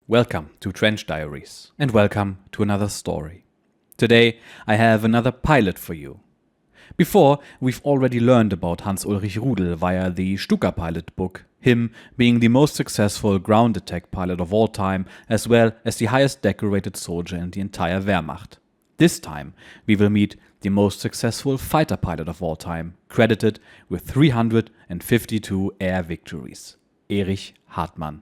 Welcome to Trench Diaries, and welcome to another story. Today I have another pilot for you. Before, we've already learned about Hans-Ulrich Rudel via the Stuka pilot book, him being the most successful ground attack pilot of all time, as well as the highest decorated soldier in the entire Wehrmacht. This time, we will meet the most successful fighter pilot of all time, credited with 352 air victories, Erich Hartmann.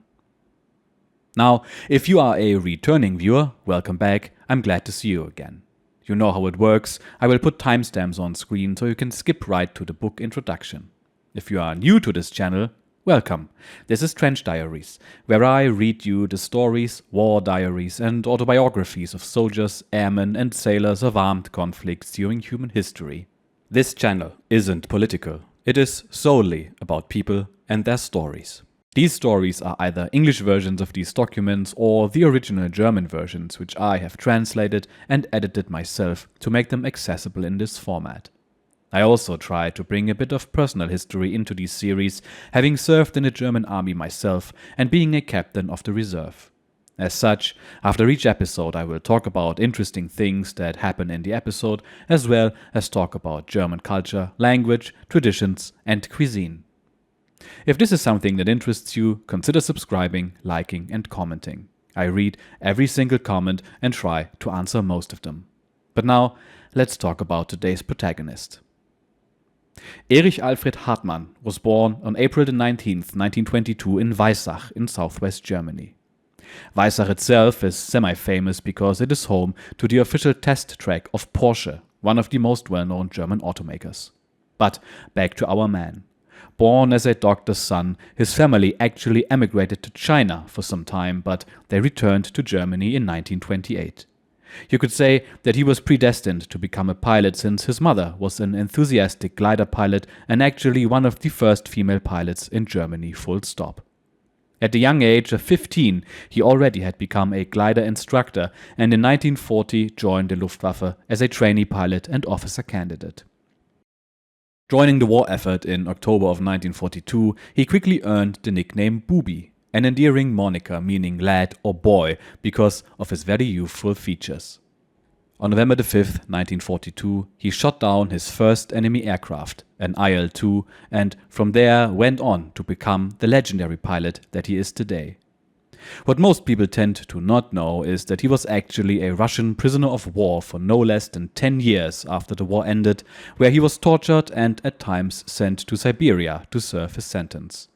Now, if you are a returning viewer, welcome back, I'm glad to see you again. You know how it works, I will put timestamps on screen so you can skip right to the book introduction. If you are new to this channel, welcome. This is Trench Diaries, where I read you the stories, war diaries and autobiographies of soldiers, airmen and sailors of armed conflicts during human history. This channel isn't political, it is solely about people and their stories. These stories are either English versions of these documents or the original German versions, which I have translated and edited myself to make them accessible in this format. I also try to bring a bit of personal history into these series, having served in the German army myself and being a captain of the reserve. As such, after each episode I will talk about interesting things that happen in the episode, as well as talk about German culture, language, traditions and cuisine. If this is something that interests you, consider subscribing, liking and commenting. I read every single comment and try to answer most of them. But now, let's talk about today's protagonist. Erich Alfred Hartmann was born on April 19, 1922 in Weissach in southwest Germany. Weissach itself is semi-famous because it is home to the official test track of Porsche, one of the most well-known German automakers. But back to our man. Born as a doctor's son, his family actually emigrated to China for some time, but they returned to Germany in 1928. You could say that he was predestined to become a pilot since his mother was an enthusiastic glider pilot and actually one of the first female pilots in Germany, full stop. At the young age of 15, he already had become a glider instructor and in 1940 joined the Luftwaffe as a trainee pilot and officer candidate. Joining the war effort in October of 1942, he quickly earned the nickname Bubi, an endearing moniker meaning lad or boy because of his very youthful features. On November 5, 1942, he shot down his first enemy aircraft, an IL-2, and from there went on to become the legendary pilot that he is today. What most people tend to not know is that he was actually a Russian prisoner of war for no less than 10 years after the war ended, where he was tortured and at times sent to Siberia to serve his sentence.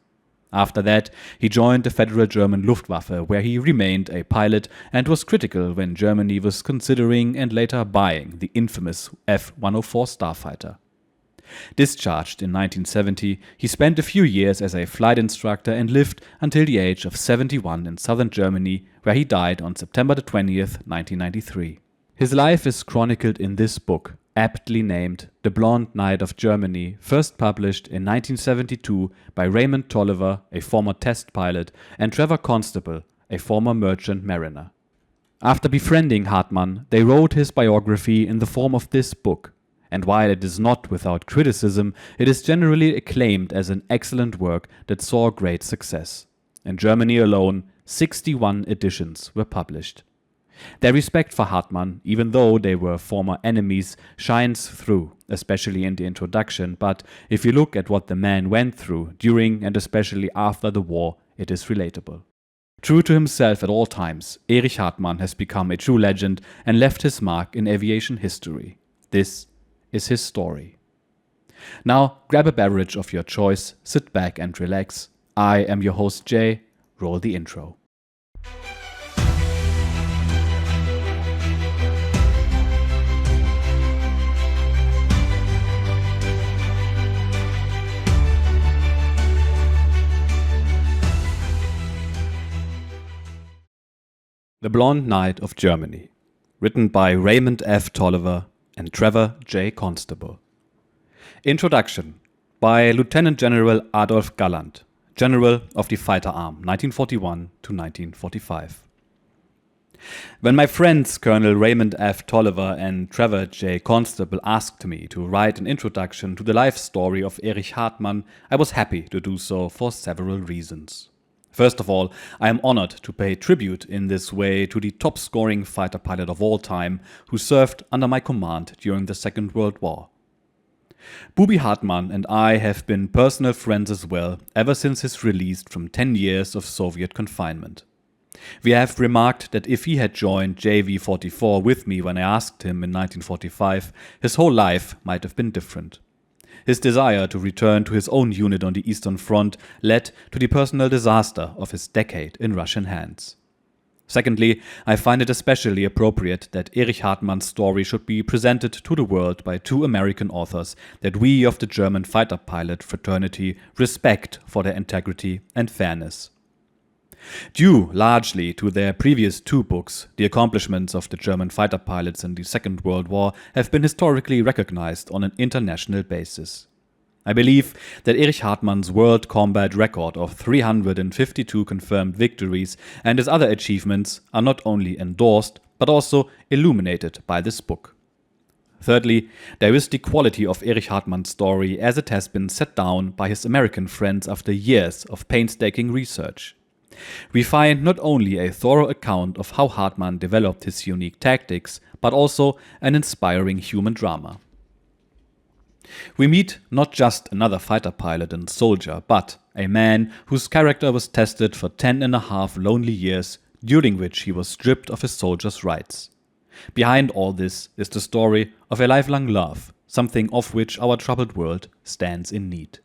After that, he joined the Federal German Luftwaffe, where he remained a pilot and was critical when Germany was considering and later buying the infamous F-104 starfighter. Discharged in 1970, he spent a few years as a flight instructor and lived until the age of 71 in southern Germany, where he died on September 20th, 1993. His life is chronicled in this book, aptly named The Blond Knight of Germany, first published in 1972 by Raymond Toliver, a former test pilot, and Trevor Constable, a former merchant mariner. After befriending Hartmann, they wrote his biography in the form of this book. And while it is not without criticism, it is generally acclaimed as an excellent work that saw great success. In Germany alone, 61 editions were published. Their respect for Hartmann, even though they were former enemies, shines through, especially in the introduction, but if you look at what the man went through during and especially after the war, it is relatable. True to himself at all times, Erich Hartmann has become a true legend and left his mark in aviation history. This is his story. Now grab a beverage of your choice, sit back and relax. I am your host Jay. Roll the intro. The Blond Knight of Germany, written by Raymond F. Toliver and Trevor J. Constable. Introduction by Lieutenant General Adolf Galland, General of the Fighter Arm, 1941 to 1945. When my friends Colonel Raymond F. Toliver and Trevor J. Constable asked me to write an introduction to the life story of Erich Hartmann, I was happy to do so for several reasons. First of all, I am honored to pay tribute in this way to the top-scoring fighter pilot of all time who served under my command during the Second World War. Bubi Hartmann and I have been personal friends as well ever since his release from 10 years of Soviet confinement. We have remarked that if he had joined JV-44 with me when I asked him in 1945, his whole life might have been different. His desire to return to his own unit on the Eastern Front led to the personal disaster of his decade in Russian hands. Secondly, I find it especially appropriate that Erich Hartmann's story should be presented to the world by two American authors that we of the German fighter pilot fraternity respect for their integrity and fairness. Due largely to their previous two books, the accomplishments of the German fighter pilots in the Second World War have been historically recognized on an international basis. I believe that Erich Hartmann's world combat record of 352 confirmed victories and his other achievements are not only endorsed, but also illuminated by this book. Thirdly, there is the quality of Erich Hartmann's story as it has been set down by his American friends after years of painstaking research. We find not only a thorough account of how Hartmann developed his unique tactics, but also an inspiring human drama. We meet not just another fighter pilot and soldier, but a man whose character was tested for 10.5 lonely years, during which he was stripped of his soldier's rights. Behind all this is the story of a lifelong love, something of which our troubled world stands in need.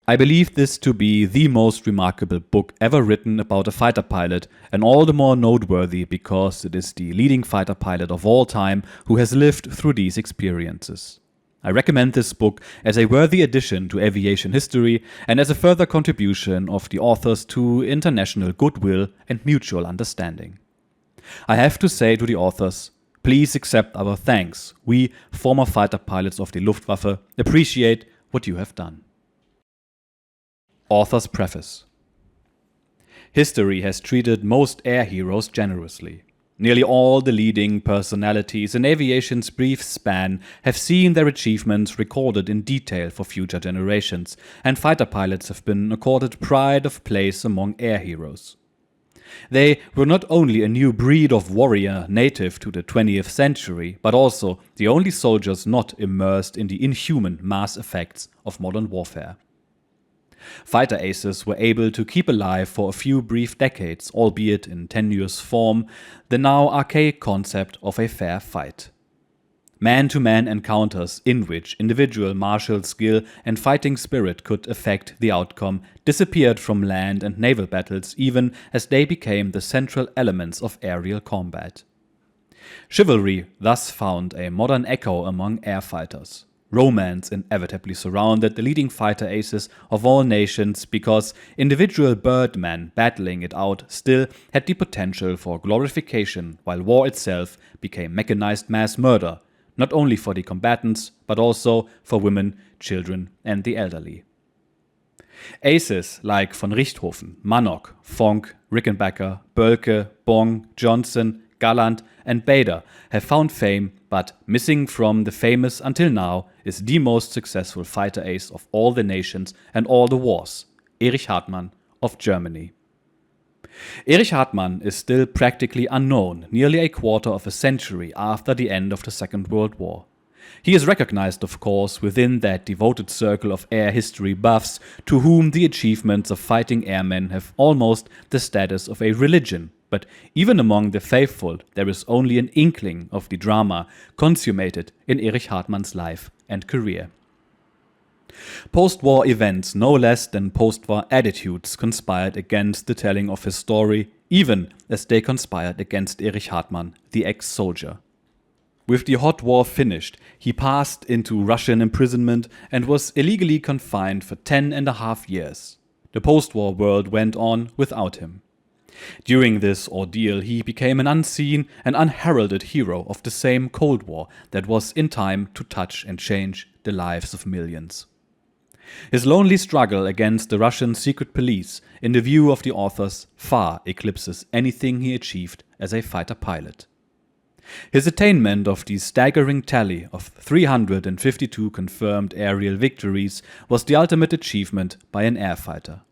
I believe this to be the most remarkable book ever written about a fighter pilot, and all the more noteworthy because it is the leading fighter pilot of all time who has lived through these experiences. I recommend this book as a worthy addition to aviation history and as a further contribution of the authors to international goodwill and mutual understanding. I have to say to the authors, please accept our thanks. We, former fighter pilots of the Luftwaffe, appreciate what you have done. Author's Preface. History has treated most air heroes generously. Nearly all the leading personalities in aviation's brief span have seen their achievements recorded in detail for future generations, and fighter pilots have been accorded pride of place among air heroes. They were not only a new breed of warrior native to the 20th century, but also the only soldiers not immersed in the inhuman mass effects of modern warfare. Fighter aces were able to keep alive for a few brief decades, albeit in tenuous form, the now archaic concept of a fair fight. Man-to-man encounters in which individual martial skill and fighting spirit could affect the outcome disappeared from land and naval battles even as they became the central elements of aerial combat. Chivalry thus found a modern echo among air fighters. Romance inevitably surrounded the leading fighter aces of all nations because individual birdmen battling it out still had the potential for glorification, while war itself became mechanized mass murder, not only for the combatants, but also for women, children, and the elderly. Aces like von Richthofen, Manock, Fonck, Rickenbacker, Bölke, Bong, Johnson, Galland, and Bader have found fame, but missing from the famous until now is the most successful fighter ace of all the nations and all the wars, Erich Hartmann of Germany. Erich Hartmann is still practically unknown nearly a quarter of a century after the end of the Second World War. He is recognized, of course, within that devoted circle of air history buffs to whom the achievements of fighting airmen have almost the status of a religion. But even among the faithful, there is only an inkling of the drama consummated in Erich Hartmann's life and career. Post-war events, no less than post-war attitudes, conspired against the telling of his story, even as they conspired against Erich Hartmann, the ex-soldier. With the hot war finished, he passed into Russian imprisonment and was illegally confined for 10.5 years. The post-war world went on without him. During this ordeal, he became an unseen and unheralded hero of the same Cold War that was in time to touch and change the lives of millions. His lonely struggle against the Russian secret police, in the view of the authors, far eclipses anything he achieved as a fighter pilot. His attainment of the staggering tally of 352 confirmed aerial victories was the ultimate achievement by an air fighter.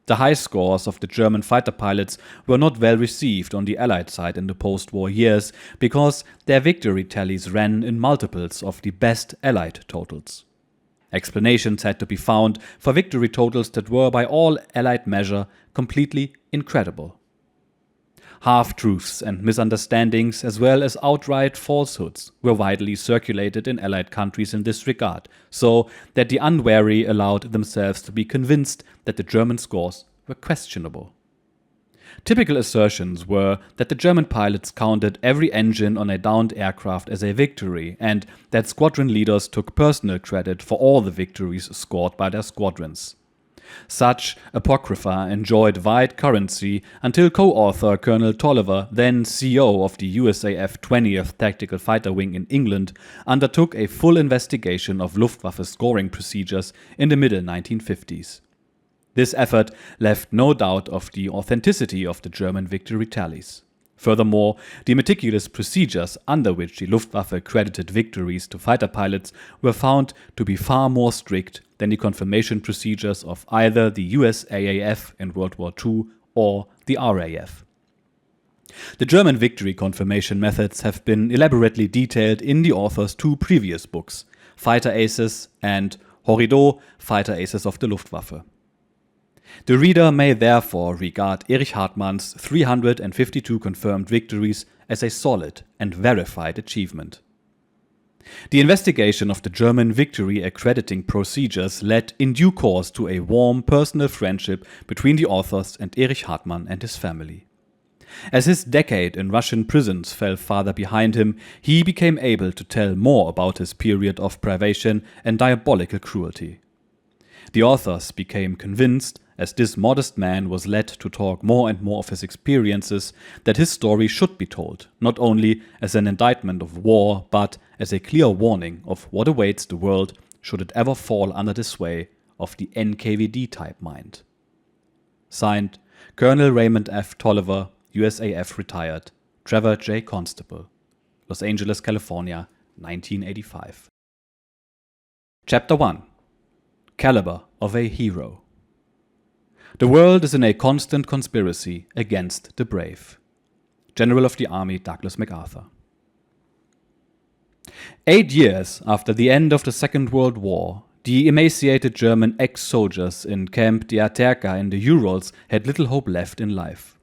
The high scores of the German fighter pilots were not well received on the Allied side in the post-war years because their victory tallies ran in multiples of the best Allied totals. Explanations had to be found for victory totals that were, by all Allied measure, completely incredible. Half-truths and misunderstandings, as well as outright falsehoods, were widely circulated in Allied countries in this regard, so that the unwary allowed themselves to be convinced that the German scores were questionable. Typical assertions were that the German pilots counted every engine on a downed aircraft as a victory, and that squadron leaders took personal credit for all the victories scored by their squadrons. Such apocrypha enjoyed wide currency until co-author Colonel Toliver, then CO of the USAF 20th Tactical Fighter Wing in England, undertook a full investigation of Luftwaffe scoring procedures in the middle 1950s. This effort left no doubt of the authenticity of the German victory tallies. Furthermore, the meticulous procedures under which the Luftwaffe credited victories to fighter pilots were found to be far more strict than the confirmation procedures of either the USAAF in World War II or the RAF. The German victory confirmation methods have been elaborately detailed in the author's two previous books, Fighter Aces and Horrido, Fighter Aces of the Luftwaffe. The reader may therefore regard Erich Hartmann's 352 confirmed victories as a solid and verified achievement. The investigation of the German victory accrediting procedures led in due course to a warm personal friendship between the authors and Erich Hartmann and his family. As his decade in Russian prisons fell farther behind him, he became able to tell more about his period of privation and diabolical cruelty. The authors became convinced, as this modest man was led to talk more and more of his experiences, that his story should be told, not only as an indictment of war, but as a clear warning of what awaits the world should it ever fall under the sway of the NKVD-type mind. Signed, Colonel Raymond F. Toliver, USAF retired, Trevor J. Constable, Los Angeles, California, 1985. Chapter 1. Caliber of a Hero. The world is in a constant conspiracy against the brave. General of the Army Douglas MacArthur. 8 years after the end of the Second World War, the emaciated German ex-soldiers in Camp Diaterka in the Urals had little hope left in life.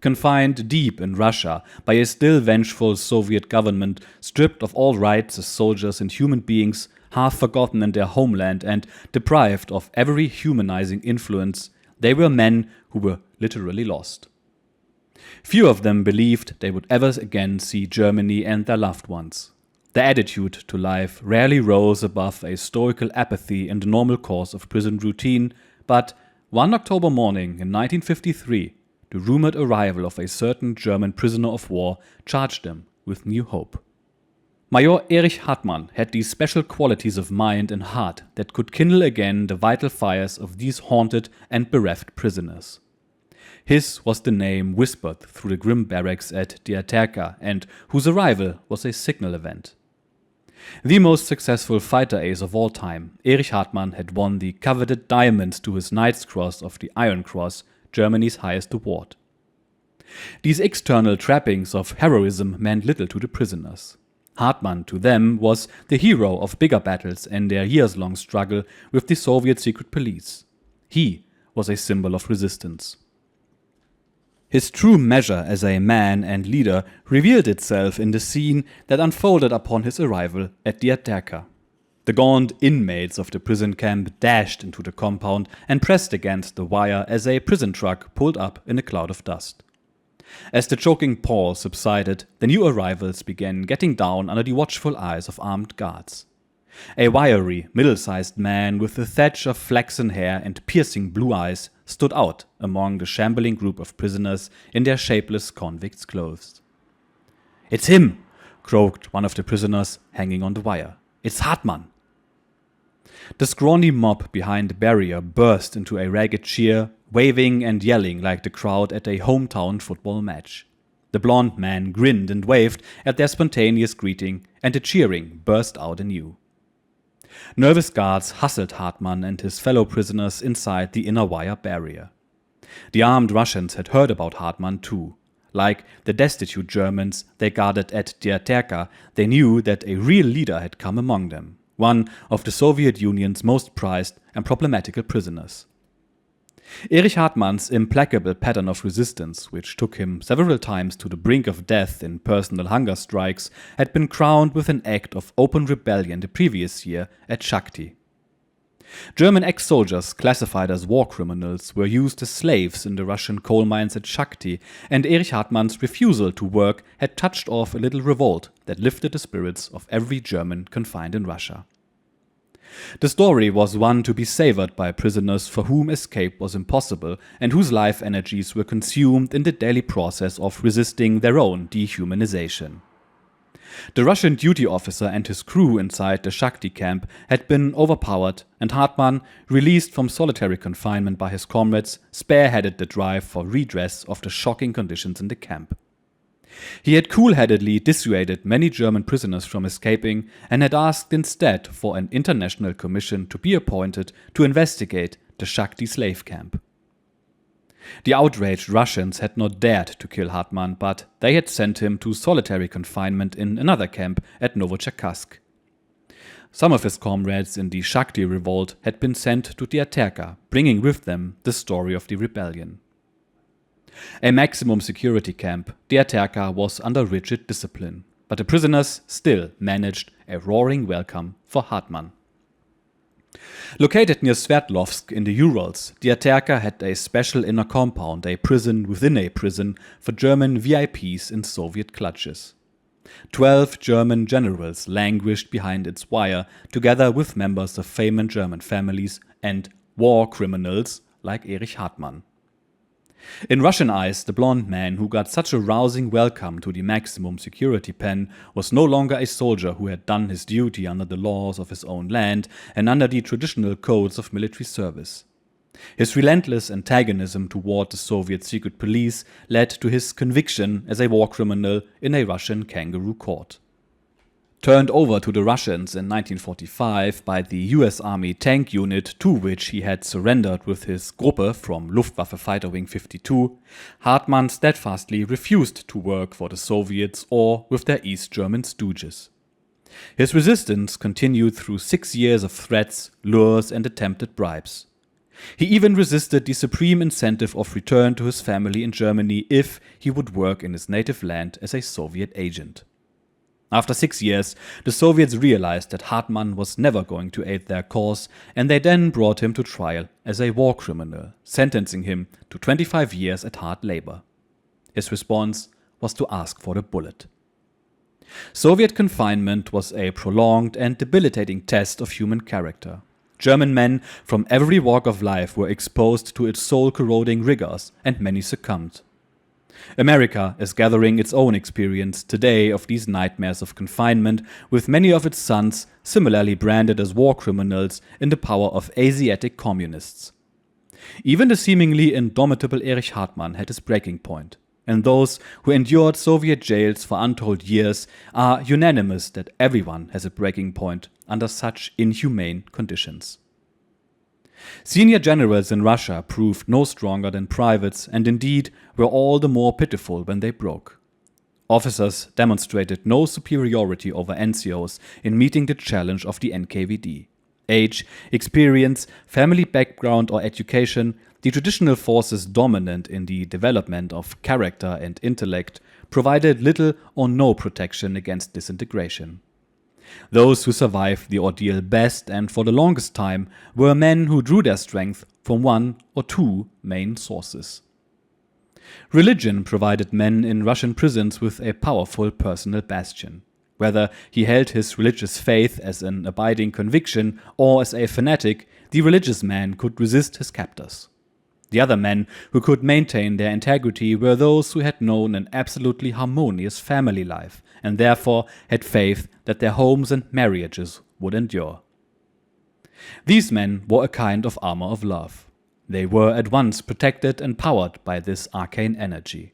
Confined deep in Russia by a still vengeful Soviet government, stripped of all rights as soldiers and human beings, half forgotten in their homeland and deprived of every humanizing influence, they were men who were literally lost. Few of them believed they would ever again see Germany and their loved ones. Their attitude to life rarely rose above a stoical apathy in the normal course of prison routine, but one October morning in 1953, the rumored arrival of a certain German prisoner of war charged them with new hope. Major Erich Hartmann had these special qualities of mind and heart that could kindle again the vital fires of these haunted and bereft prisoners. His was the name whispered through the grim barracks at Diaterka, and whose arrival was a signal event. The most successful fighter ace of all time, Erich Hartmann had won the coveted diamond to his Knight's Cross of the Iron Cross, Germany's highest award. These external trappings of heroism meant little to the prisoners. Hartmann, to them, was the hero of bigger battles in their years-long struggle with the Soviet secret police. He was a symbol of resistance. His true measure as a man and leader revealed itself in the scene that unfolded upon his arrival at Diaterka. The gaunt inmates of the prison camp dashed into the compound and pressed against the wire as a prison truck pulled up in a cloud of dust. As the choking pall subsided, the new arrivals began getting down under the watchful eyes of armed guards. A wiry, middle-sized man with a thatch of flaxen hair and piercing blue eyes stood out among the shambling group of prisoners in their shapeless convicts' clothes. "It's him!" croaked one of the prisoners hanging on the wire. "It's Hartmann!" The scrawny mob behind the barrier burst into a ragged cheer, waving and yelling like the crowd at a hometown football match. The blond man grinned and waved at their spontaneous greeting, and the cheering burst out anew. Nervous guards hustled Hartmann and his fellow prisoners inside the inner wire barrier. The armed Russians had heard about Hartmann too. Like the destitute Germans they guarded at Diaterka, they knew that a real leader had come among them, one of the Soviet Union's most prized and problematical prisoners. Erich Hartmann's implacable pattern of resistance, which took him several times to the brink of death in personal hunger strikes, had been crowned with an act of open rebellion the previous year at Shakti. German ex-soldiers classified as war criminals were used as slaves in the Russian coal mines at Shakti, and Erich Hartmann's refusal to work had touched off a little revolt that lifted the spirits of every German confined in Russia. The story was one to be savored by prisoners for whom escape was impossible and whose life energies were consumed in the daily process of resisting their own dehumanization. The Russian duty officer and his crew inside the Shakti camp had been overpowered, and Hartmann, released from solitary confinement by his comrades, spearheaded the drive for redress of the shocking conditions in the camp. He had cool-headedly dissuaded many German prisoners from escaping and had asked instead for an international commission to be appointed to investigate the Shakti slave camp. The outraged Russians had not dared to kill Hartmann, but they had sent him to solitary confinement in another camp at Novocherkassk. Some of his comrades in the Shakti revolt had been sent to Diaterka, bringing with them the story of the rebellion. A maximum security camp, Diaterka was under rigid discipline, but the prisoners still managed a roaring welcome for Hartmann. Located near Sverdlovsk in the Urals, Diaterka had a special inner compound, a prison within a prison, for German VIPs in Soviet clutches. 12 German generals languished behind its wire, together with members of famous German families and war criminals like Erich Hartmann. In Russian eyes, the blond man who got such a rousing welcome to the maximum security pen was no longer a soldier who had done his duty under the laws of his own land and under the traditional codes of military service. His relentless antagonism toward the Soviet secret police led to his conviction as a war criminal in a Russian kangaroo court. Turned over to the Russians in 1945 by the US Army tank unit to which he had surrendered with his Gruppe from Luftwaffe Fighter Wing 52, Hartmann steadfastly refused to work for the Soviets or with their East German stooges. His resistance continued through 6 years of threats, lures and attempted bribes. He even resisted the supreme incentive of return to his family in Germany if he would work in his native land as a Soviet agent. After 6 years, the Soviets realized that Hartmann was never going to aid their cause, and they then brought him to trial as a war criminal, sentencing him to 25 years at hard labor. His response was to ask for the bullet. Soviet confinement was a prolonged and debilitating test of human character. German men from every walk of life were exposed to its soul-corroding rigors, and many succumbed. America is gathering its own experience today of these nightmares of confinement, with many of its sons similarly branded as war criminals in the power of Asiatic communists. Even the seemingly indomitable Erich Hartmann had his breaking point, and those who endured Soviet jails for untold years are unanimous that everyone has a breaking point under such inhumane conditions. Senior generals in Russia proved no stronger than privates and indeed were all the more pitiful when they broke. Officers demonstrated no superiority over NCOs in meeting the challenge of the NKVD. Age, experience, family background or education, the traditional forces dominant in the development of character and intellect, provided little or no protection against disintegration. Those who survived the ordeal best and for the longest time were men who drew their strength from one or two main sources. Religion provided men in Russian prisons with a powerful personal bastion. Whether he held his religious faith as an abiding conviction or as a fanatic, the religious man could resist his captors. The other men who could maintain their integrity were those who had known an absolutely harmonious family life and therefore had faith that their homes and marriages would endure. These men wore a kind of armor of love. They were at once protected and powered by this arcane energy.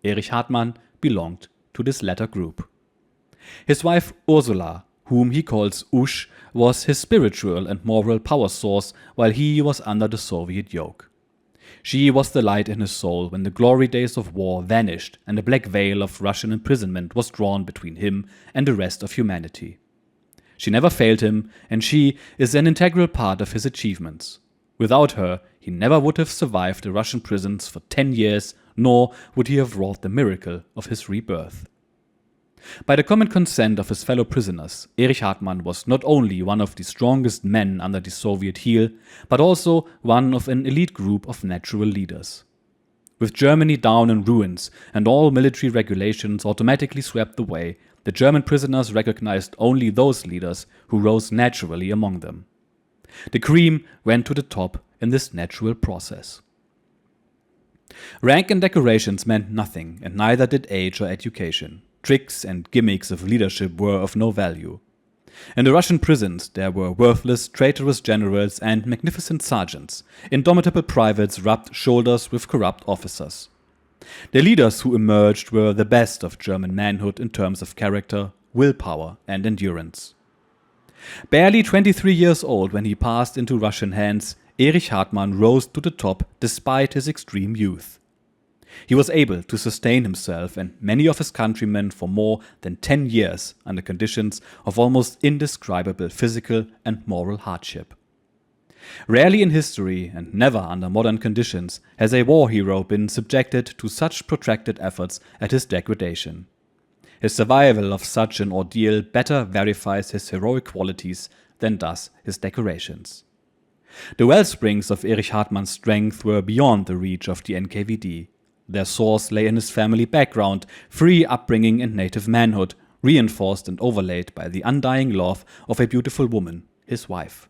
Erich Hartmann belonged to this latter group. His wife Ursula, whom he calls Ush, was his spiritual and moral power source while he was under the Soviet yoke. She was the light in his soul when the glory days of war vanished and a black veil of Russian imprisonment was drawn between him and the rest of humanity. She never failed him, and she is an integral part of his achievements. Without her, he never would have survived the Russian prisons for 10 years, nor would he have wrought the miracle of his rebirth. By the common consent of his fellow prisoners, Erich Hartmann was not only one of the strongest men under the Soviet heel, but also one of an elite group of natural leaders. With Germany down in ruins and all military regulations automatically swept away, the German prisoners recognized only those leaders who rose naturally among them. The cream went to the top in this natural process. Rank and decorations meant nothing, and neither did age or education. Tricks and gimmicks of leadership were of no value. In the Russian prisons there were worthless, traitorous generals and magnificent sergeants. Indomitable privates rubbed shoulders with corrupt officers. The leaders who emerged were the best of German manhood in terms of character, willpower and endurance. Barely 23 years old when he passed into Russian hands, Erich Hartmann rose to the top despite his extreme youth. He was able to sustain himself and many of his countrymen for more than 10 years under conditions of almost indescribable physical and moral hardship. Rarely in history, and never under modern conditions, has a war hero been subjected to such protracted efforts at his degradation. His survival of such an ordeal better verifies his heroic qualities than does his decorations. The wellsprings of Erich Hartmann's strength were beyond the reach of the NKVD. Their source lay in his family background, free upbringing and native manhood, reinforced and overlaid by the undying love of a beautiful woman, his wife.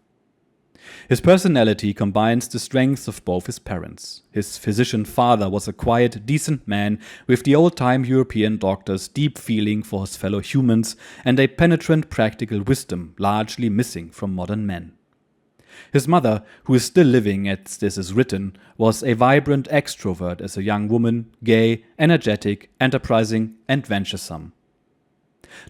His personality combines the strengths of both his parents. His physician father was a quiet, decent man with the old-time European doctor's deep feeling for his fellow humans and a penetrant practical wisdom largely missing from modern men. His mother, who is still living as this is written, was a vibrant extrovert as a young woman, gay, energetic, enterprising, and venturesome.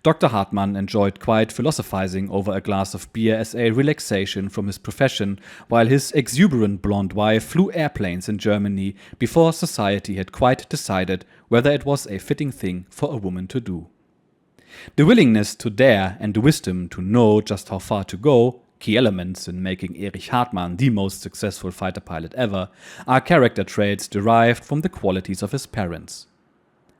Dr. Hartmann enjoyed quiet philosophizing over a glass of beer as a relaxation from his profession, while his exuberant blonde wife flew airplanes in Germany before society had quite decided whether it was a fitting thing for a woman to do. The willingness to dare and the wisdom to know just how far to go, key elements in making Erich Hartmann the most successful fighter pilot ever, are character traits derived from the qualities of his parents.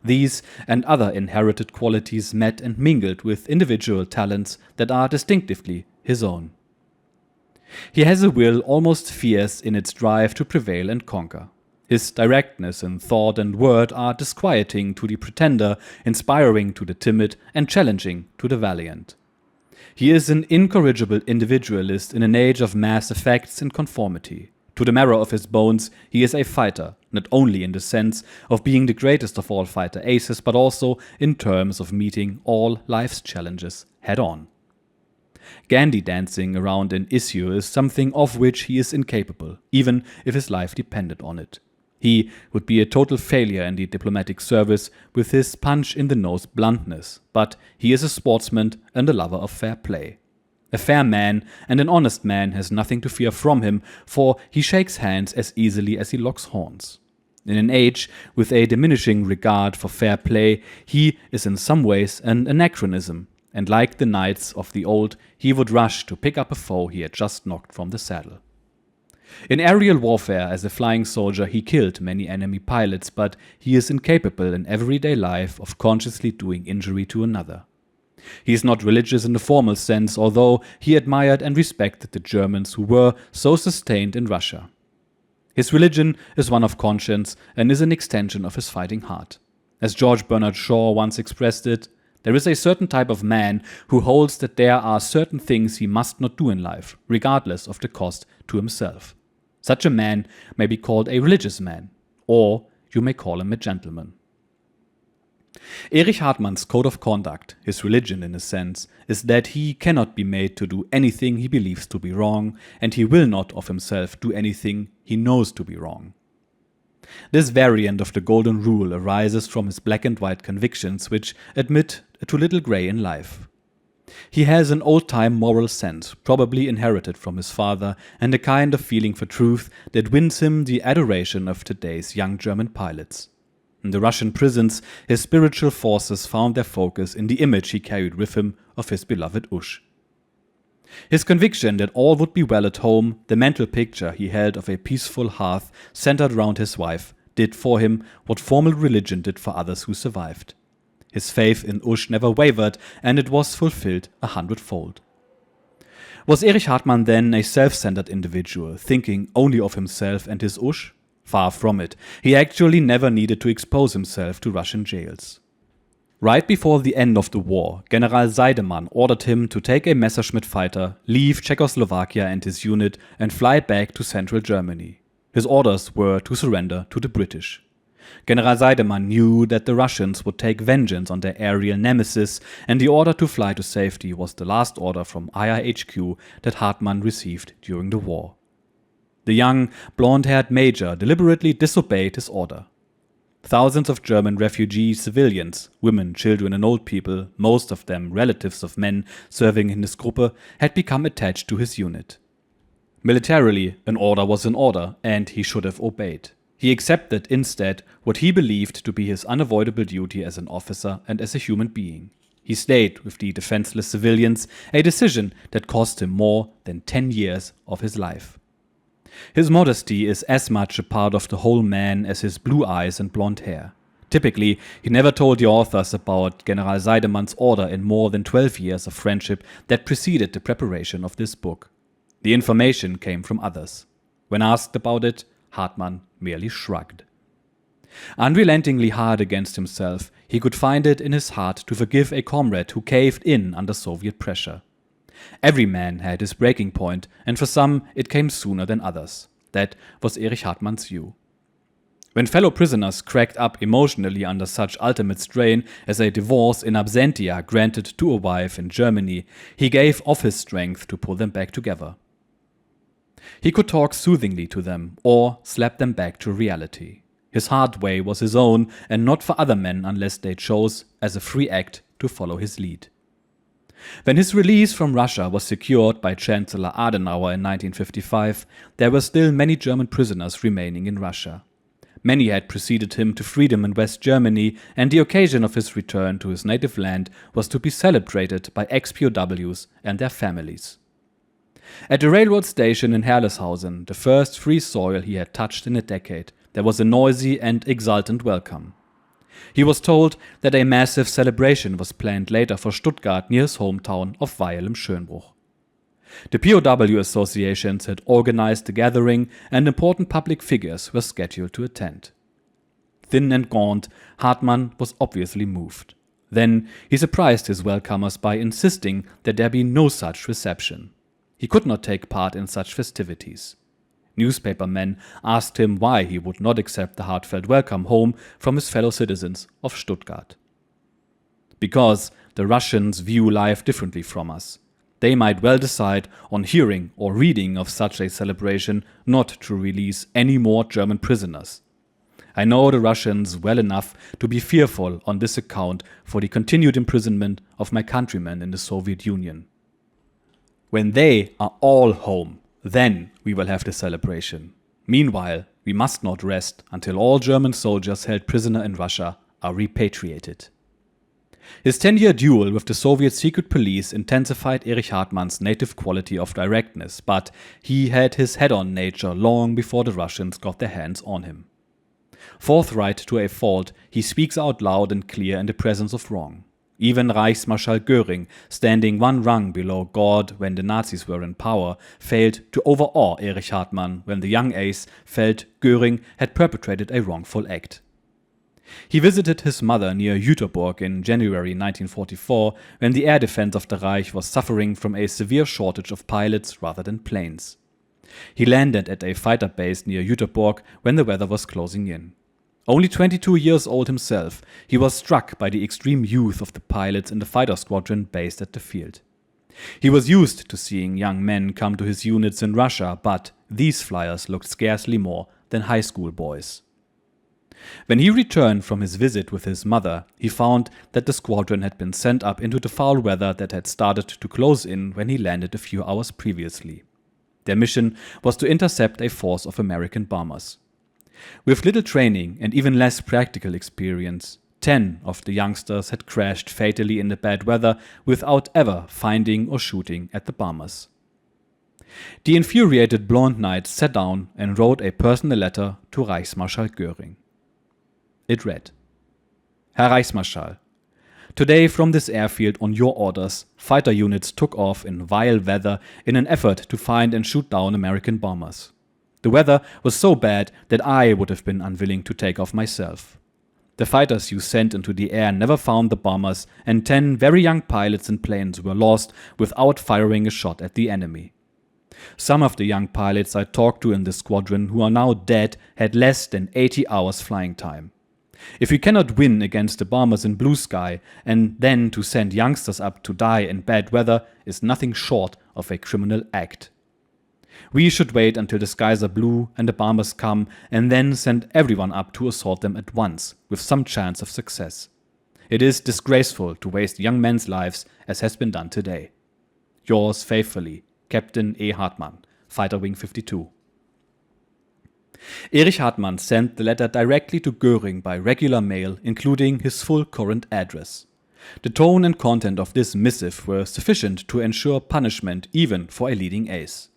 These and other inherited qualities met and mingled with individual talents that are distinctively his own. He has a will almost fierce in its drive to prevail and conquer. His directness in thought and word are disquieting to the pretender, inspiring to the timid, and challenging to the valiant. He is an incorrigible individualist in an age of mass effects and conformity. To the marrow of his bones, he is a fighter, not only in the sense of being the greatest of all fighter aces, but also in terms of meeting all life's challenges head-on. Gandhi dancing around an issue is something of which he is incapable, even if his life depended on it. He would be a total failure in the diplomatic service with his punch-in-the-nose bluntness, but he is a sportsman and a lover of fair play. A fair man and an honest man has nothing to fear from him, for he shakes hands as easily as he locks horns. In an age with a diminishing regard for fair play, he is in some ways an anachronism, and like the knights of the old, he would rush to pick up a foe he had just knocked from the saddle. In aerial warfare as a flying soldier he killed many enemy pilots, but he is incapable in everyday life of consciously doing injury to another. He is not religious in the formal sense, although he admired and respected the Germans who were so sustained in Russia. His religion is one of conscience and is an extension of his fighting heart. As George Bernard Shaw once expressed it, there is a certain type of man who holds that there are certain things he must not do in life, regardless of the cost to himself. Such a man may be called a religious man, or you may call him a gentleman. Erich Hartmann's code of conduct, his religion in a sense, is that he cannot be made to do anything he believes to be wrong, and he will not of himself do anything he knows to be wrong. This variant of the golden rule arises from his black and white convictions, which admit to little grey in life. He has an old-time moral sense, probably inherited from his father, and a kind of feeling for truth that wins him the adoration of today's young German pilots. In the Russian prisons, his spiritual forces found their focus in the image he carried with him of his beloved Ush. His conviction that all would be well at home, the mental picture he held of a peaceful hearth centered around his wife, did for him what formal religion did for others who survived. His faith in Ush never wavered, and it was fulfilled 100-fold. Was Erich Hartmann then a self-centered individual, thinking only of himself and his Ush? Far from it. He actually never needed to expose himself to Russian jails. Right before the end of the war, General Seidemann ordered him to take a Messerschmitt fighter, leave Czechoslovakia and his unit, and fly back to central Germany. His orders were to surrender to the British. General Seidemann knew that the Russians would take vengeance on their aerial nemesis, and the order to fly to safety was the last order from IRHQ that Hartmann received during the war. The young, blonde-haired major deliberately disobeyed his order. Thousands of German refugee civilians, women, children and old people, most of them relatives of men serving in his Gruppe, had become attached to his unit. Militarily, an order was an order, and he should have obeyed. He accepted instead what he believed to be his unavoidable duty as an officer and as a human being. He stayed with the defenseless civilians, a decision that cost him more than 10 years of his life. His modesty is as much a part of the whole man as his blue eyes and blonde hair. Typically, he never told the authors about General Seidemann's order in more than 12 years of friendship that preceded the preparation of this book. The information came from others. When asked about it, Hartmann merely shrugged. Unrelentingly hard against himself, he could find it in his heart to forgive a comrade who caved in under Soviet pressure. Every man had his breaking point, and for some it came sooner than others. That was Erich Hartmann's view. When fellow prisoners cracked up emotionally under such ultimate strain as a divorce in absentia granted to a wife in Germany, he gave of his strength to pull them back together. He could talk soothingly to them, or slap them back to reality. His hard way was his own, and not for other men unless they chose, as a free act, to follow his lead. When his release from Russia was secured by Chancellor Adenauer in 1955, there were still many German prisoners remaining in Russia. Many had preceded him to freedom in West Germany, and the occasion of his return to his native land was to be celebrated by ex-POWs and their families. At the railroad station in Herleshausen, the first free soil he had touched in a decade, there was a noisy and exultant welcome. He was told that a massive celebration was planned later for Stuttgart near his hometown of Weil im Schönbruch. The POW associations had organized the gathering, and important public figures were scheduled to attend. Thin and gaunt, Hartmann was obviously moved. Then he surprised his welcomers by insisting that there be no such reception. He could not take part in such festivities. Newspapermen asked him why he would not accept the heartfelt welcome home from his fellow citizens of Stuttgart. Because the Russians view life differently from us. They might well decide on hearing or reading of such a celebration not to release any more German prisoners. I know the Russians well enough to be fearful on this account for the continued imprisonment of my countrymen in the Soviet Union. When they are all home, then we will have the celebration. Meanwhile, we must not rest until all German soldiers held prisoner in Russia are repatriated. His 10-year duel with the Soviet secret police intensified Erich Hartmann's native quality of directness, but he had his head-on nature long before the Russians got their hands on him. Forthright to a fault, he speaks out loud and clear in the presence of wrong. Even Reichsmarschall Göring, standing one rung below God when the Nazis were in power, failed to overawe Erich Hartmann when the young ace felt Göring had perpetrated a wrongful act. He visited his mother near Jüterburg in January 1944 when the air defense of the Reich was suffering from a severe shortage of pilots rather than planes. He landed at a fighter base near Jüterburg when the weather was closing in. Only 22 years old himself, he was struck by the extreme youth of the pilots in the fighter squadron based at the field. He was used to seeing young men come to his units in Russia, but these flyers looked scarcely more than high school boys. When he returned from his visit with his mother, he found that the squadron had been sent up into the foul weather that had started to close in when he landed a few hours previously. Their mission was to intercept a force of American bombers. With little training and even less practical experience, 10 of the youngsters had crashed fatally in the bad weather without ever finding or shooting at the bombers. The infuriated Blond Knight sat down and wrote a personal letter to Reichsmarschall Göring. It read, Herr Reichsmarschall, today from this airfield on your orders, fighter units took off in vile weather in an effort to find and shoot down American bombers. The weather was so bad that I would have been unwilling to take off myself. The fighters you sent into the air never found the bombers, and 10 very young pilots and planes were lost without firing a shot at the enemy. Some of the young pilots I talked to in the squadron who are now dead had less than 80 hours flying time. If we cannot win against the bombers in blue sky, and then to send youngsters up to die in bad weather is nothing short of a criminal act. We should wait until the skies are blue and the bombers come, and then send everyone up to assault them at once, with some chance of success. It is disgraceful to waste young men's lives as has been done today. Yours faithfully, Captain E. Hartmann, Fighter Wing 52. Erich Hartmann sent the letter directly to Göring by regular mail, including his full current address. The tone and content of this missive were sufficient to ensure punishment even for a leading ace.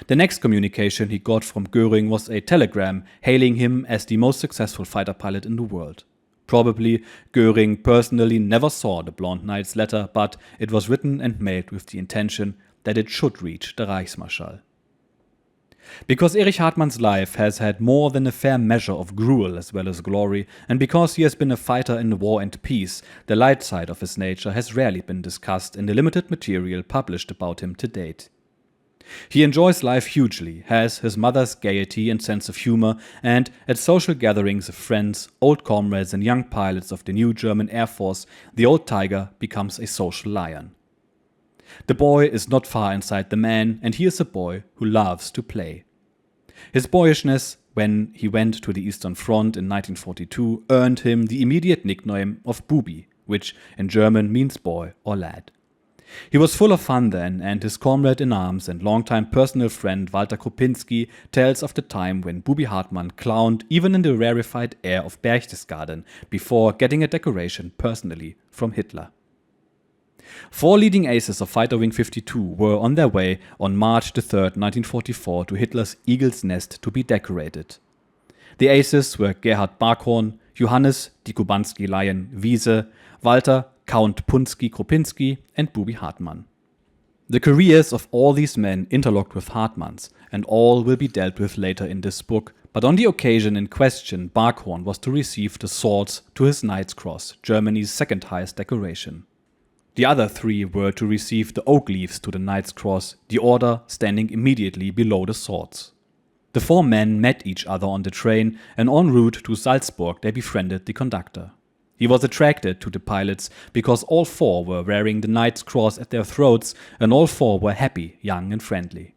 The next communication he got from Göring was a telegram hailing him as the most successful fighter pilot in the world. Probably Göring personally never saw the Blond Knight's letter, but it was written and mailed with the intention that it should reach the Reichsmarschall. Because Erich Hartmann's life has had more than a fair measure of gruel as well as glory, and because he has been a fighter in war and peace, the light side of his nature has rarely been discussed in the limited material published about him to date. He enjoys life hugely, has his mother's gaiety and sense of humor, and at social gatherings of friends, old comrades and young pilots of the new German Air Force, the old tiger becomes a social lion. The boy is not far inside the man, and he is a boy who loves to play. His boyishness, when he went to the Eastern Front in 1942, earned him the immediate nickname of Bubi, which in German means boy or lad. He was full of fun then, and his comrade in arms and longtime personal friend Walter Kropinski tells of the time when Bubi Hartmann clowned even in the rarefied air of Berchtesgaden before getting a decoration personally from Hitler. 4 leading aces of Fighter Wing 52 were on their way on March 3, 1944 to Hitler's Eagle's Nest to be decorated. The aces were Gerhard Barkhorn, Johannes die Kubanski Lion Wiese, Walter Count Punski Kropinski, and Bubi Hartmann. The careers of all these men interlocked with Hartmann's, and all will be dealt with later in this book, but on the occasion in question, Barkhorn was to receive the swords to his Knight's Cross, Germany's second highest decoration. The other 3 were to receive the oak leaves to the Knight's Cross, the order standing immediately below the swords. The 4 men met each other on the train, and en route to Salzburg they befriended the conductor. He was attracted to the pilots because all 4 were wearing the Knight's Cross at their throats, and all 4 were happy, young and friendly.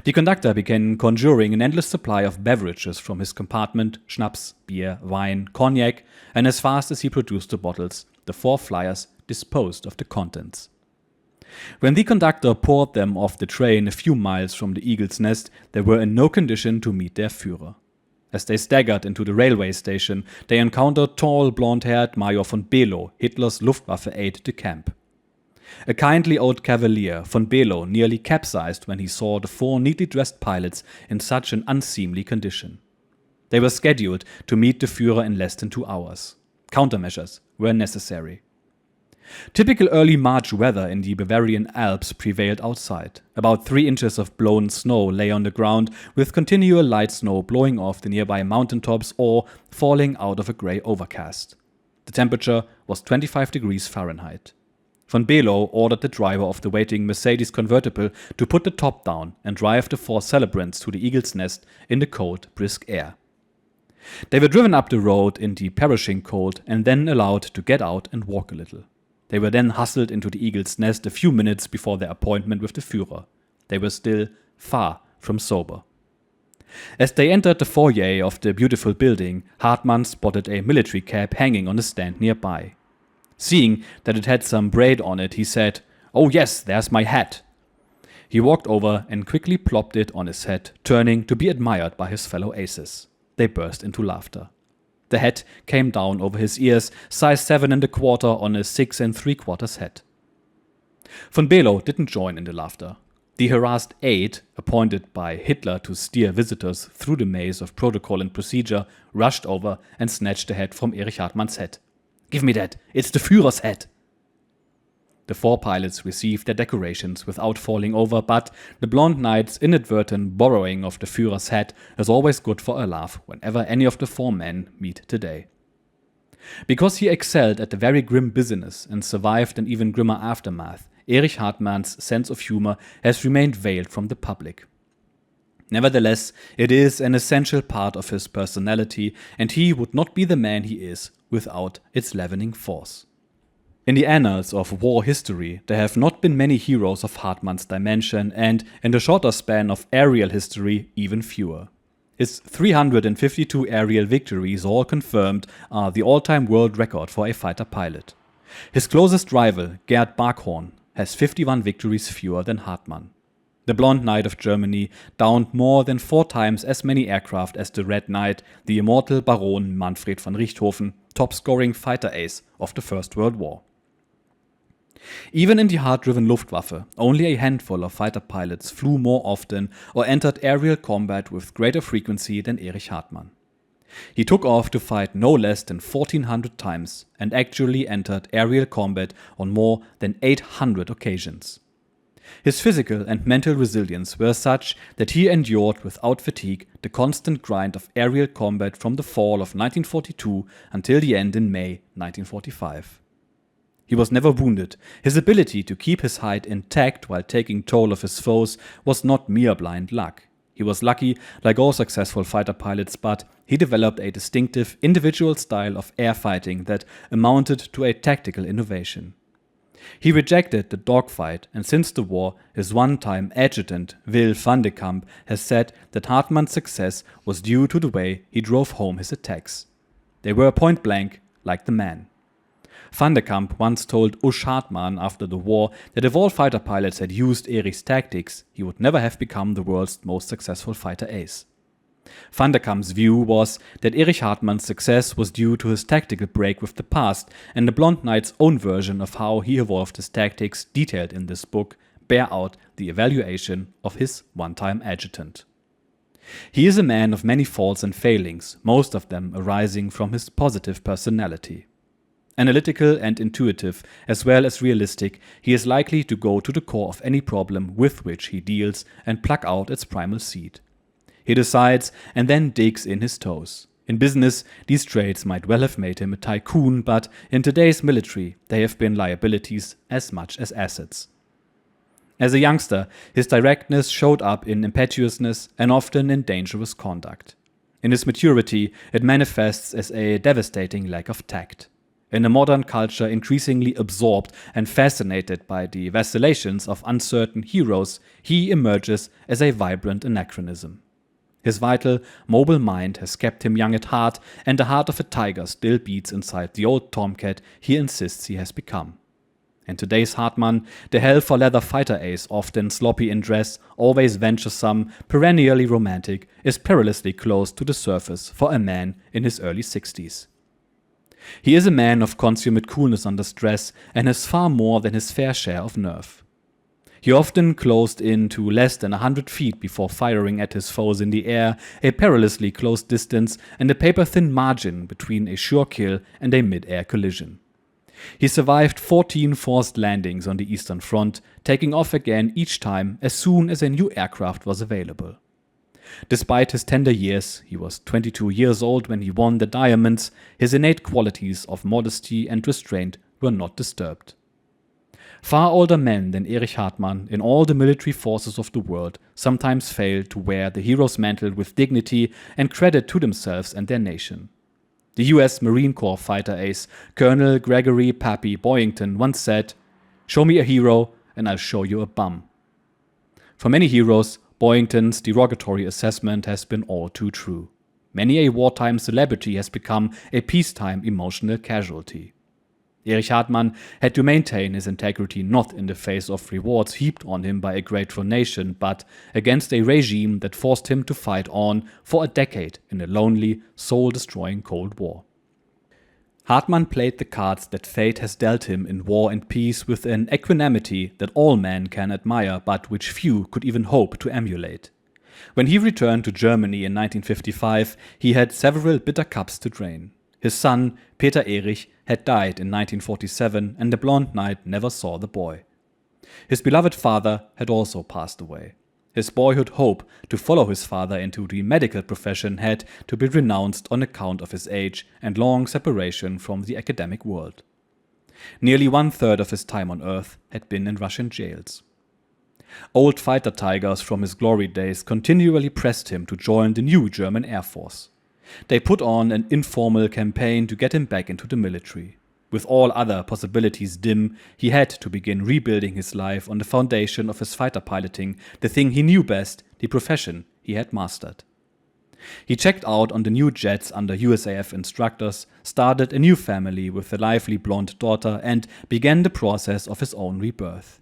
The conductor began conjuring an endless supply of beverages from his compartment: schnapps, beer, wine, cognac, and as fast as he produced the bottles, the 4 flyers disposed of the contents. When the conductor poured them off the train a few miles from the Eagle's Nest, they were in no condition to meet their Führer. As they staggered into the railway station, they encountered tall, blond-haired Major von Below, Hitler's Luftwaffe aide-de-camp. A kindly old cavalier, von Below nearly capsized when he saw the 4 neatly dressed pilots in such an unseemly condition. They were scheduled to meet the Führer in less than 2 hours. Countermeasures were necessary. Typical early March weather in the Bavarian Alps prevailed outside. About 3 inches of blown snow lay on the ground, with continual light snow blowing off the nearby mountaintops or falling out of a grey overcast. The temperature was 25 degrees Fahrenheit. Von Below ordered the driver of the waiting Mercedes convertible to put the top down and drive the 4 celebrants to the Eagle's Nest in the cold, brisk air. They were driven up the road in the perishing cold and then allowed to get out and walk a little. They were then hustled into the Eagle's Nest a few minutes before their appointment with the Führer. They were still far from sober. As they entered the foyer of the beautiful building, Hartmann spotted a military cap hanging on a stand nearby. Seeing that it had some braid on it, he said, "Oh yes, there's my hat." He walked over and quickly plopped it on his head, turning to be admired by his fellow aces. They burst into laughter. The hat came down over his ears, size 7 1/4 on a 6 3/4 head. Von Below didn't join in the laughter. The harassed aide, appointed by Hitler to steer visitors through the maze of protocol and procedure, rushed over and snatched the hat from Erich Hartmann's head. "Give me that, it's the Führer's hat!" The 4 pilots received their decorations without falling over, but the Blond Knight's inadvertent borrowing of the Führer's hat is always good for a laugh whenever any of the 4 men meet today. Because he excelled at the very grim business and survived an even grimmer aftermath, Erich Hartmann's sense of humor has remained veiled from the public. Nevertheless, it is an essential part of his personality, and he would not be the man he is without its leavening force. In the annals of war history, there have not been many heroes of Hartmann's dimension, and in the shorter span of aerial history, even fewer. His 352 aerial victories, all confirmed, are the all-time world record for a fighter pilot. His closest rival, Gerd Barkhorn, has 51 victories fewer than Hartmann. The Blond Knight of Germany downed more than 4 times as many aircraft as the Red Knight, the immortal Baron Manfred von Richthofen, top-scoring fighter ace of the First World War. Even in the hard-driven Luftwaffe, only a handful of fighter pilots flew more often or entered aerial combat with greater frequency than Erich Hartmann. He took off to fight no less than 1,400 times and actually entered aerial combat on more than 800 occasions. His physical and mental resilience were such that he endured without fatigue the constant grind of aerial combat from the fall of 1942 until the end in May 1945. He was never wounded. His ability to keep his height intact while taking toll of his foes was not mere blind luck. He was lucky, like all successful fighter pilots, but he developed a distinctive individual style of air fighting that amounted to a tactical innovation. He rejected the dogfight, and since the war, his one-time adjutant, Will van de Kamp, has said that Hartmann's success was due to the way he drove home his attacks. They were point blank, like the man. Van de Kamp once told Usch Hartmann after the war that if all fighter pilots had used Erich's tactics, he would never have become the world's most successful fighter ace. Van de Kamp's view was that Erich Hartmann's success was due to his tactical break with the past, and the Blond Knight's own version of how he evolved his tactics, detailed in this book, bear out the evaluation of his one-time adjutant. He is a man of many faults and failings, most of them arising from his positive personality. Analytical and intuitive, as well as realistic, he is likely to go to the core of any problem with which he deals and pluck out its primal seed. He decides and then digs in his toes. In business, these traits might well have made him a tycoon, but in today's military, they have been liabilities as much as assets. As a youngster, his directness showed up in impetuousness and often in dangerous conduct. In his maturity, it manifests as a devastating lack of tact. In a modern culture increasingly absorbed and fascinated by the vacillations of uncertain heroes, he emerges as a vibrant anachronism. His vital, mobile mind has kept him young at heart, and the heart of a tiger still beats inside the old tomcat he insists he has become. In today's Hartmann, the hell-for-leather fighter ace, often sloppy in dress, always venturesome, perennially romantic, is perilously close to the surface for a man in his early 60s. He is a man of consummate coolness under stress and has far more than his fair share of nerve. He often closed in to less than 100 feet before firing at his foes in the air, a perilously close distance and a paper-thin margin between a sure kill and a mid-air collision. He survived 14 forced landings on the Eastern Front, taking off again each time as soon as a new aircraft was available. Despite his tender years, he was 22 years old when he won the Diamonds, his innate qualities of modesty and restraint were not disturbed. Far older men than Erich Hartmann in all the military forces of the world sometimes fail to wear the hero's mantle with dignity and credit to themselves and their nation. The US Marine Corps fighter ace, Colonel Gregory Pappy Boyington, once said, "Show me a hero and I'll show you a bum." For many heroes, Boyington's derogatory assessment has been all too true. Many a wartime celebrity has become a peacetime emotional casualty. Erich Hartmann had to maintain his integrity not in the face of rewards heaped on him by a grateful nation, but against a regime that forced him to fight on for a decade in a lonely, soul-destroying Cold War. Hartmann played the cards that fate has dealt him in war and peace with an equanimity that all men can admire but which few could even hope to emulate. When he returned to Germany in 1955, he had several bitter cups to drain. His son, Peter Erich, had died in 1947 and the Blond Knight never saw the boy. His beloved father had also passed away. His boyhood hope to follow his father into the medical profession had to be renounced on account of his age and long separation from the academic world. Nearly 1/3 of his time on Earth had been in Russian jails. Old fighter tigers from his glory days continually pressed him to join the new German Air Force. They put on an informal campaign to get him back into the military. With all other possibilities dim, he had to begin rebuilding his life on the foundation of his fighter piloting, the thing he knew best, the profession he had mastered. He checked out on the new jets under USAF instructors, started a new family with a lively blonde daughter, and began the process of his own rebirth.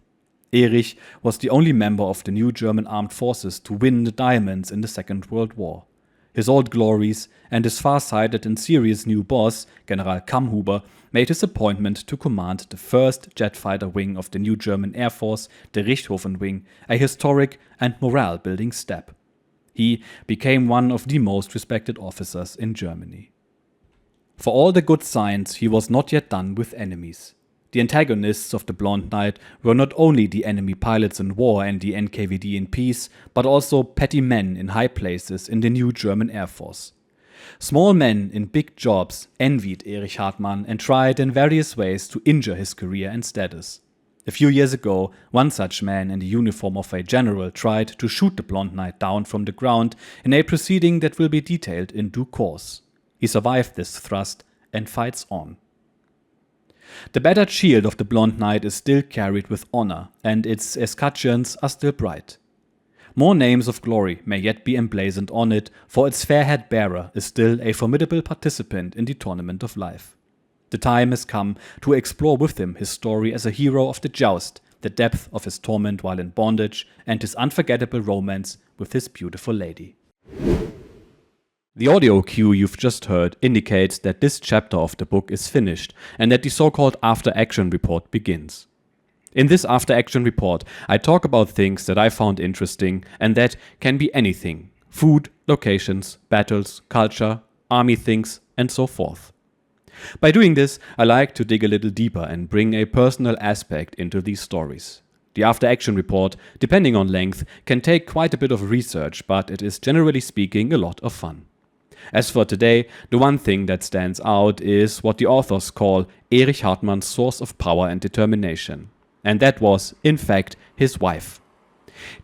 Erich was the only member of the new German armed forces to win the diamonds in the Second World War. His old glories and his far-sighted and serious new boss, General Kammhuber, made his appointment to command the first jet fighter wing of the new German Air Force, the Richthofen Wing, a historic and morale-building step. He became one of the most respected officers in Germany. For all the good signs, he was not yet done with enemies. The antagonists of the Blond Knight were not only the enemy pilots in war and the NKVD in peace, but also petty men in high places in the new German Air Force. Small men in big jobs envied Erich Hartmann and tried in various ways to injure his career and status. A few years ago, one such man in the uniform of a general tried to shoot the Blond Knight down from the ground in a proceeding that will be detailed in due course. He survived this thrust and fights on. The battered shield of the Blond Knight is still carried with honor, and its escutcheons are still bright. More names of glory may yet be emblazoned on it, for its fair-haired bearer is still a formidable participant in the tournament of life. The time has come to explore with him his story as a hero of the joust, the depth of his torment while in bondage, and his unforgettable romance with his beautiful lady. The audio cue you've just heard indicates that this chapter of the book is finished and that the so-called after-action report begins. In this after-action report, I talk about things that I found interesting, and that can be anything: food, locations, battles, culture, army things, and so forth. By doing this, I like to dig a little deeper and bring a personal aspect into these stories. The after-action report, depending on length, can take quite a bit of research, but it is generally speaking a lot of fun. As for today, the one thing that stands out is what the authors call Erich Hartmann's source of power and determination. And that was, in fact, his wife.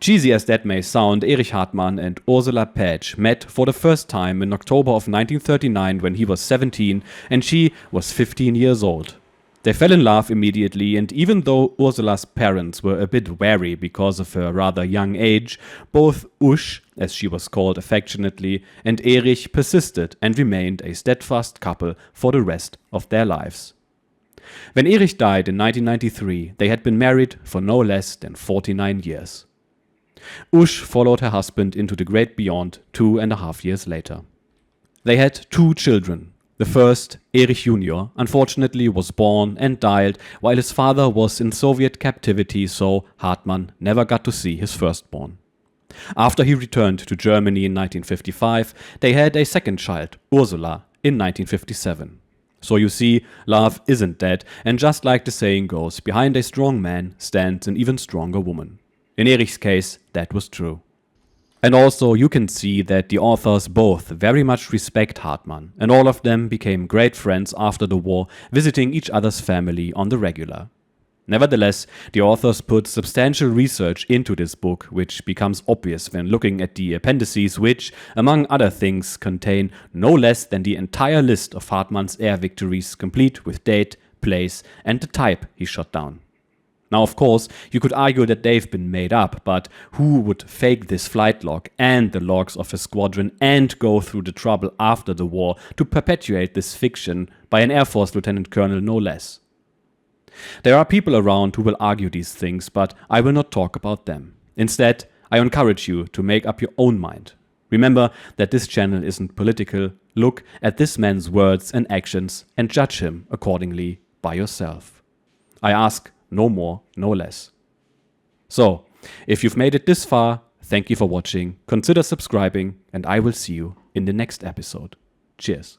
Cheesy as that may sound, Erich Hartmann and Ursula Pätsch met for the first time in October of 1939 when he was 17 and she was 15 years old. They fell in love immediately, and even though Ursula's parents were a bit wary because of her rather young age, both Usch, as she was called affectionately, and Erich persisted and remained a steadfast couple for the rest of their lives. When Erich died in 1993, they had been married for no less than 49 years. Usch followed her husband into the great beyond 2.5 years later. They had 2 children. The first, Erich Jr., unfortunately was born and died while his father was in Soviet captivity, so Hartmann never got to see his firstborn. After he returned to Germany in 1955, they had a second child, Ursula, in 1957. So you see, love isn't dead, and just like the saying goes, behind a strong man stands an even stronger woman. In Erich's case, that was true. And also you can see that the authors both very much respect Hartmann, and all of them became great friends after the war, visiting each other's family on the regular. Nevertheless, the authors put substantial research into this book, which becomes obvious when looking at the appendices which, among other things, contain no less than the entire list of Hartmann's air victories, complete with date, place, and the type he shot down. Now, of course, you could argue that they've been made up, but who would fake this flight log and the logs of a squadron and go through the trouble after the war to perpetuate this fiction by an Air Force lieutenant colonel no less? There are people around who will argue these things, but I will not talk about them. Instead, I encourage you to make up your own mind. Remember that this channel isn't political. Look at this man's words and actions and judge him accordingly by yourself. I ask no more, no less. So, if you've made it this far, thank you for watching, consider subscribing, and I will see you in the next episode. Cheers.